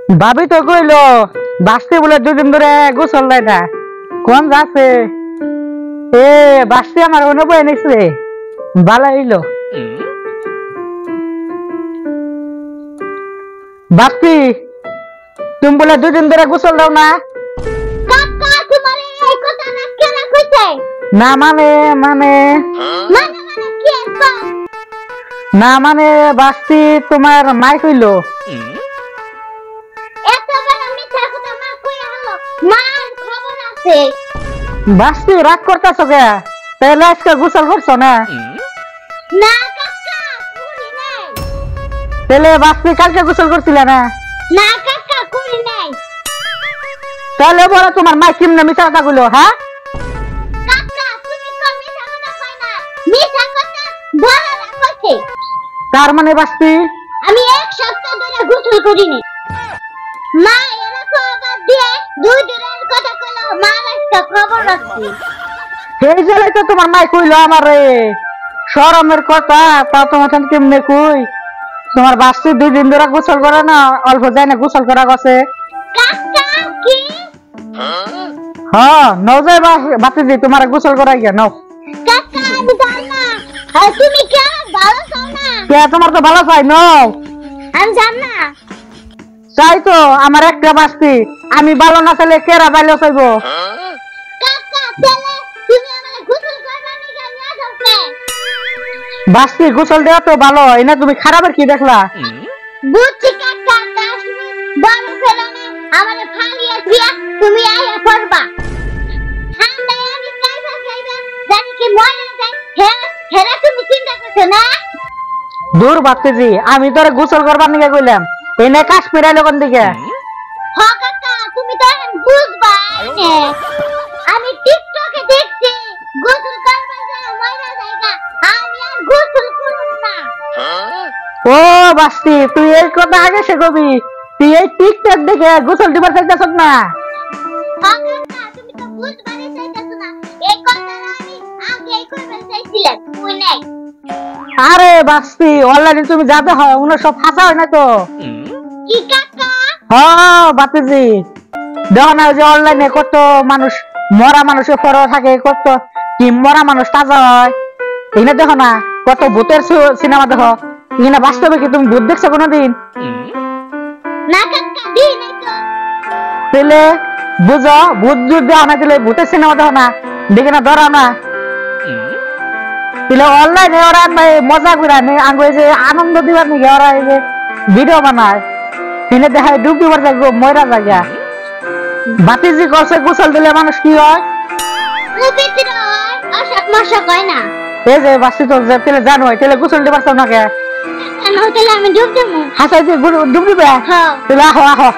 ভাবি তো কইলো বাসতে বলে দুদিন ধরে গোসল দেয় না। কোন যাচ্ছে এ বাসতে আমার অনুভব নিছে ভালো হইলো। বাপি তুমি বলে দুদিন ধরে গোসল দাও না। না মানে মানে না মানে বাসতি তোমার মাই কইলো। বাসতি রাগ করতেছ কে? তাহলে আজকে গোসল করছো না? তাহলে বাসতি কালকে গোসল করছিল না? তাহলে বলো তোমার মা কেমনে মিথ্যা কথা কইলো? হ্যাঁ তার মানে বাসতি আমি এক সপ্তাহ ধরে গোসল করিনি। মা এরকম আবার দিয়ে 2 দিনের কথা কইলো, মা একটা খবর আছে। সেই জেলায় তো তোমার মা কইলো আমারে শরমের কথা, তা তোমার সাথে কেমনে কই? তোমার বাসতি 2 দিন ধরে গোসল করে না, অল্প যায় না গোসল করা গেছে। কাকা কি? হ্যাঁ নও যায় বাতি দি তোমার গোসল করাই গিয়া নাও। কাকা আমি জানি না। আর তুমি কি ভালো চাও না? কে তোমার তো ভালো চাই নাও। আমি জানি না। চাই তো আমার একটা বাসতি, আমি ভালো না চাইলে কেরা ভালো চাইবো? কাকা তাহলে তুমি আমারে গোসল করবা নি কেন নিয়া যাওকে? বাসতি গোসল দেওয়া তো ভালো, এনা তুমি খারাপের কি দেখলা? বুঝছি কাকা, তুমি বড় ফেলো না আমারে ফালিয়ে দিয়া তুমি আইয়া পড়বা। ঠান্ডায় আমি কাইবা জানি কি মরে যায়। হেরা তুমি চিন্তা করছো না? দূর বাতিজি, আমি তোরে গোসল করবার নিকে কইলাম, এনে কাশ্মীর আইলো কোন দিকে? হ্যাঁ কাকা তুমি তো এখন বুঝবা। আমি টিকটকে দেখছি গোসল করবার যায় মরা জায়গা, আমি আর গোসল করব না। ও বাসতি তুই এই কথা আগে সে কবি, তুই এই টিকটক দেখে গোসল দিবার চাইতাছ না? হ্যাঁ কাকা তুমি তো বুঝবারই চাইতাছো না। এই কথাটা আমি আগেই কইবার চাইছিলাম, তুই নাই। আরে বাসতি অনলাইনে তুমি যাবে হয় উনো সব ফাঁসা হয় না তো? কি কাকা? হ্যাঁ বাতিজি দেখো না যে অনলাইনে কত মানুষ মরা মানুষের ফটো থাকে, কত কি মরা মানুষ তাজা হয়। এখানে দেখো না কত ভূতের সিনেমা দেখো, এখানে বাস্তবে কি তুমি ভূত দেখছো কোনোদিন? না কাকা দিই নাই তো। তাহলে বুঝো ভূত যদি দেখো না তাহলে ভূতের সিনেমা দেখো না, দেখে না ধরাও না। তাহলে অনলাইনে ওরা মজা করে আগে যে আনন্দ দিবার নাকি ওরা এই যে ভিডিও বানায়, এনে দেখায় ডুব দিবার যাবো ময়রা জায়গা। বাতিজি করছে গোসল দিলে মানুষ কি হয়? উপেত্র হয়, অশাক মশাক হয় না। এই যে বাসি তো তাহলে জানো তাহলে গোসল দিতে পারছো না কে? কেন তাহলে আমি ডুব দেবো? হাসাই দিয়ে ডুব দিবে? হ্যাঁ তাহলে আহো আহো।